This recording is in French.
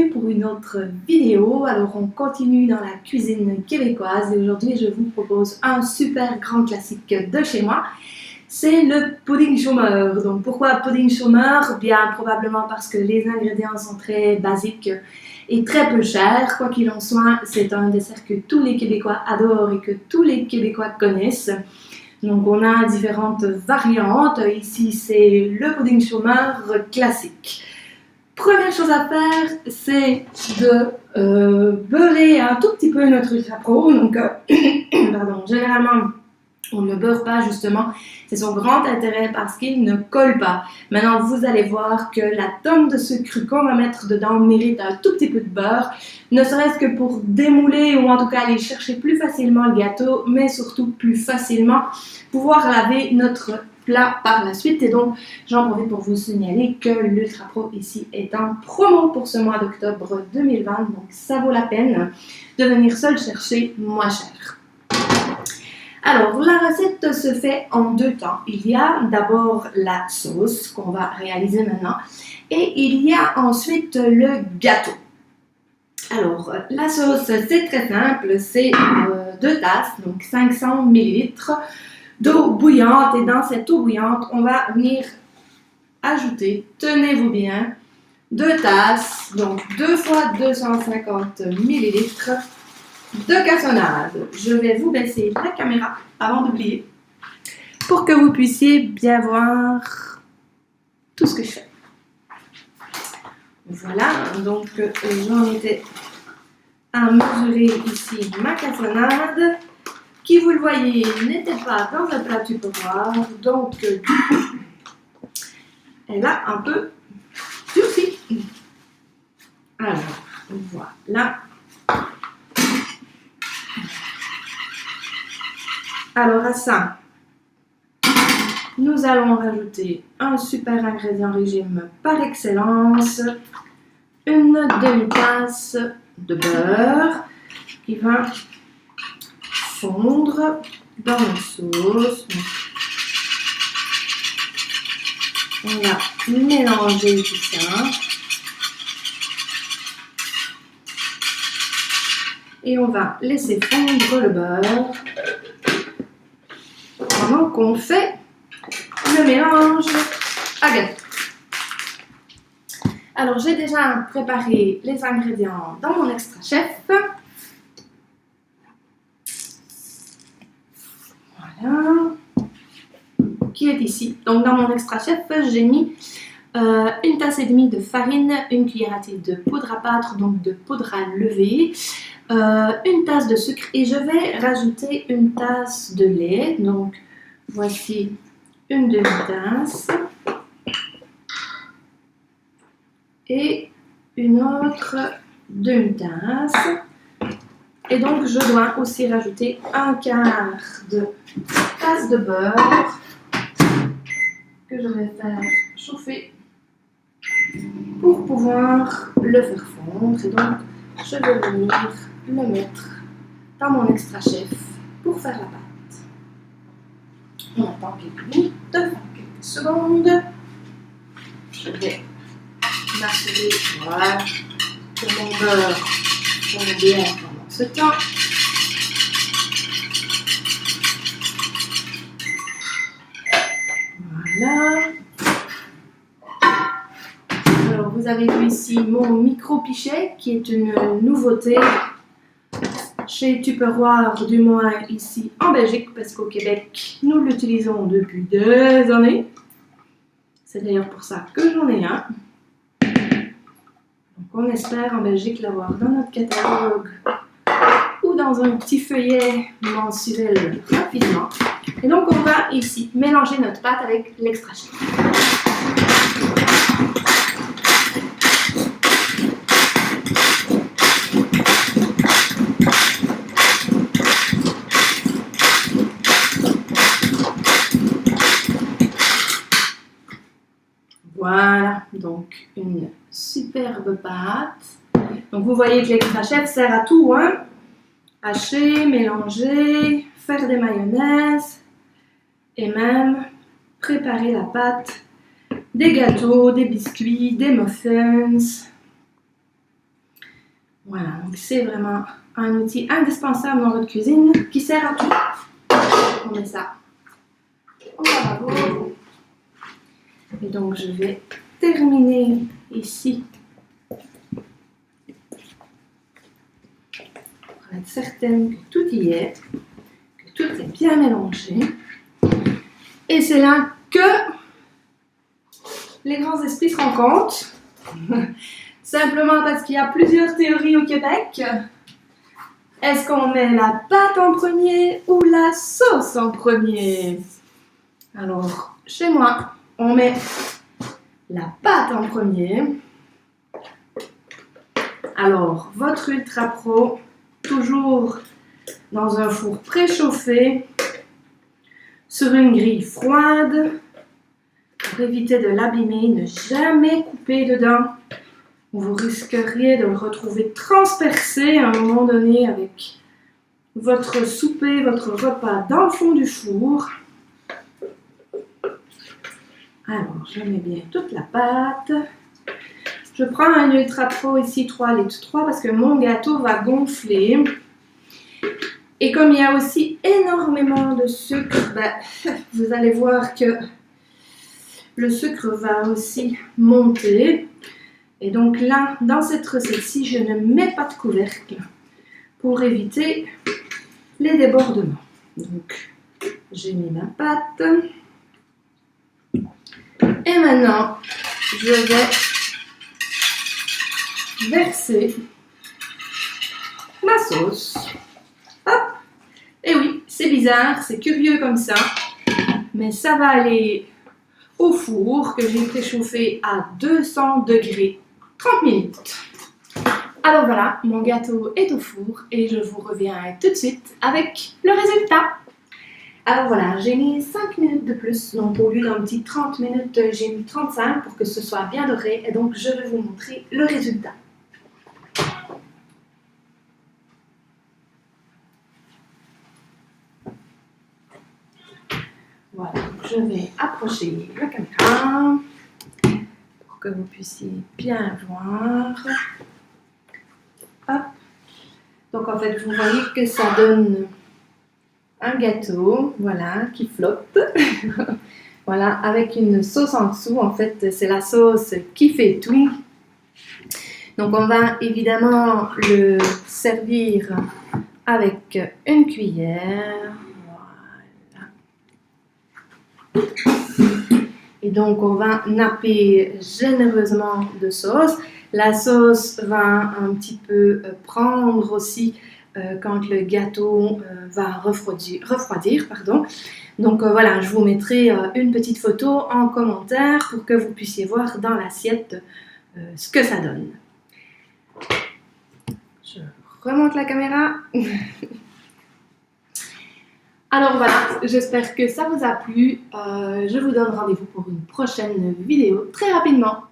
bienvenue pour une autre vidéo. Alors on continue dans la cuisine québécoise et aujourd'hui je vous propose un super grand classique de chez moi. C'est le pudding chômeur. Donc pourquoi pudding chômeur? Bien probablement parce que les ingrédients sont très basiques et très peu chers. Quoi qu'il en soit, c'est un dessert que tous les Québécois adorent et que tous les Québécois connaissent. Donc on a différentes variantes. Ici c'est le pudding chômeur classique. Première chose à faire, c'est de beurrer un tout petit peu notre Ultra Pro. Donc, pardon, généralement, on ne le beurre pas justement. C'est son grand intérêt parce qu'il ne colle pas. Maintenant, vous allez voir que la tonne de sucre qu'on va mettre dedans mérite un tout petit peu de beurre. Ne serait-ce que pour démouler ou en tout cas aller chercher plus facilement le gâteau, mais surtout plus facilement pouvoir laver notre plat par la suite. Et donc, j'en profite pour vous signaler que l'Ultra Pro ici est en promo pour ce mois d'octobre 2020. Donc, ça vaut la peine de venir se le chercher moins cher. Alors, la recette se fait en deux temps. Il y a d'abord la sauce qu'on va réaliser maintenant et il y a ensuite le gâteau. Alors, la sauce, c'est très simple, c'est 2 tasses, donc 500 ml d'eau bouillante et dans cette eau bouillante, on va venir ajouter, tenez-vous bien, 2 tasses, donc 2 fois 250 ml de cassonade. Je vais vous baisser la caméra avant d'oublier pour que vous puissiez bien voir tout ce que je fais. Voilà, donc j'en étais à mesurer ici ma cassonade qui, vous le voyez, n'était pas dans un plat tupperware, donc elle a un peu durci. Alors, voilà. Alors à ça, nous allons rajouter un super ingrédient régime par excellence, une demi-tasse de beurre qui va fondre dans la sauce. On va mélanger tout ça. Et on va laisser fondre le beurre pendant qu'on fait le mélange à gâteau. Alors, j'ai déjà préparé les ingrédients dans mon extra chef. Voilà. Qui est ici. Donc, dans mon extra chef, j'ai mis 1 tasse et demie de farine, 1 cuillère à thé de poudre à battre, donc de poudre à lever, 1 tasse de sucre et je vais rajouter 1 tasse de lait. Donc, voici une demi-tasse et une autre demi-tasse. Et donc, je dois aussi rajouter 1/4 de tasse de beurre que je vais faire chauffer pour pouvoir le faire fondre. Et donc, je vais venir le mettre dans mon extra chef pour faire la pâte. On attend quelques minutes, quelques secondes. Je vais m'assurer voilà, que mon beurre fonde bien pendant ce temps. Voilà. Alors, vous avez vu ici mon micro-pichet qui est une nouveauté chez Tupperware, du moins ici en Belgique, parce qu'au Québec, nous l'utilisons depuis des années. C'est d'ailleurs pour ça que j'en ai un. Donc, on espère en Belgique l'avoir dans notre catalogue ou dans un petit feuillet mensuel rapidement. Et donc, on va ici mélanger notre pâte avec l'extra chef. Voilà, donc une superbe pâte. Donc vous voyez que l'extra chef sert à tout, hein. Hacher, mélanger, faire des mayonnaises et même préparer la pâte des gâteaux, des biscuits, des muffins. Voilà, donc c'est vraiment un outil indispensable dans votre cuisine qui sert à tout. On met ça au lavabo. Et donc je vais terminer ici pour être certaine que tout y est, que tout est bien mélangé. Et c'est là que les grands esprits se rencontrent. Simplement parce qu'il y a plusieurs théories au Québec. Est-ce qu'on met la pâte en premier ou la sauce en premier? Alors, chez moi, on met la pâte en premier. Alors, votre Ultra Pro, toujours dans un four préchauffé, sur une grille froide, pour éviter de l'abîmer, ne jamais couper dedans. Vous risqueriez de le retrouver transpercé à un moment donné avec votre souper, votre repas dans le fond du four. Alors, je mets bien toute la pâte. Je prends un Ultra Pro ici 3 litres 3 parce que mon gâteau va gonfler. Et comme il y a aussi énormément de sucre, vous allez voir que le sucre va aussi monter. Et donc là, dans cette recette-ci, je ne mets pas de couvercle pour éviter les débordements. Donc, j'ai mis ma pâte. Et maintenant, je vais verser ma sauce. Hop! Et oui, c'est bizarre, c'est curieux comme ça, mais ça va aller au four que j'ai préchauffé à 200 degrés 30 minutes. Alors voilà, mon gâteau est au four et je vous reviens tout de suite avec le résultat. Alors voilà, j'ai mis 5 minutes de plus, donc au lieu d'un petit 30 minutes, j'ai mis 35 pour que ce soit bien doré et donc je vais vous montrer le résultat. Voilà, donc je vais approcher la caméra pour que vous puissiez bien voir. Hop. Donc en fait, vous voyez que ça donne un gâteau, voilà, qui flotte. Voilà, avec une sauce en dessous. En fait, c'est la sauce qui fait tout. Donc on va évidemment le servir avec une cuillère. Voilà. Et donc on va napper généreusement de sauce. La sauce va un petit peu prendre aussi quand le gâteau va refroidir. Pardon. Donc voilà, je vous mettrai une petite photo en commentaire pour que vous puissiez voir dans l'assiette ce que ça donne. Je remonte la caméra. Alors voilà, j'espère que ça vous a plu. Je vous donne rendez-vous pour une prochaine vidéo très rapidement.